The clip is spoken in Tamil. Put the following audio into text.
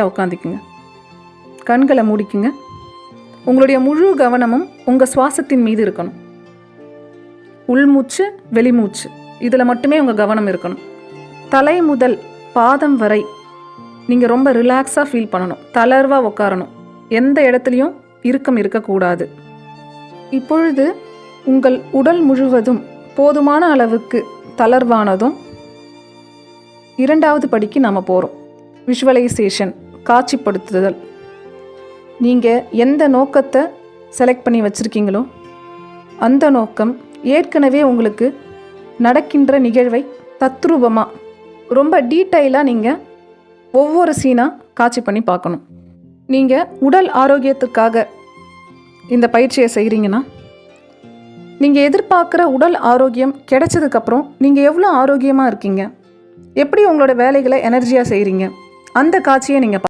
உட்காந்துக்குங்க. கண்களை மூடிக்குங்க. உங்களுடைய முழு கவனமும் உங்கள் சுவாசத்தின் மீது இருக்கணும். உள்மூச்சு வெளிமூச்சு இதில் மட்டுமே உங்கள் கவனம் இருக்கணும். தலை முதல் பாதம் வரை நீங்கள் ரொம்ப ரிலாக்ஸாக ஃபீல் பண்ணணும். தளர்வாக உட்காரணும். எந்த இடத்துலையும் இறுக்கம் இருக்கக்கூடாது. இப்பொழுது உங்கள் உடல் முழுவதும் போதுமான அளவுக்கு தளர்வானதும் இரண்டாவது படிக்கு நாம் போகிறோம். விஷுவலைசேஷன், காட்சிப்படுத்துதல். நீங்கள் எந்த நோக்கத்தை செலக்ட் பண்ணி வச்சுருக்கீங்களோ அந்த நோக்கம் ஏற்கனவே உங்களுக்கு நடக்கின்ற நிகழ்வை தத்ரூபமாக ரொம்ப டீட்டெயிலாக நீங்கள் ஒவ்வொரு சீனாக காட்சி பண்ணி பார்க்கணும். நீங்கள் உடல் ஆரோக்கியத்துக்காக இந்த பயிற்சியை செய்கிறீங்கன்னா நீங்கள் எதிர்பார்க்குற உடல் ஆரோக்கியம் கிடைச்சதுக்கப்புறம் நீங்கள் எவ்வளோ ஆரோக்கியமாக இருக்கீங்க, எப்படி உங்களோட வேலைகளை எனர்ஜியாக செய்கிறீங்க, அந்த காட்சியை நீங்கள்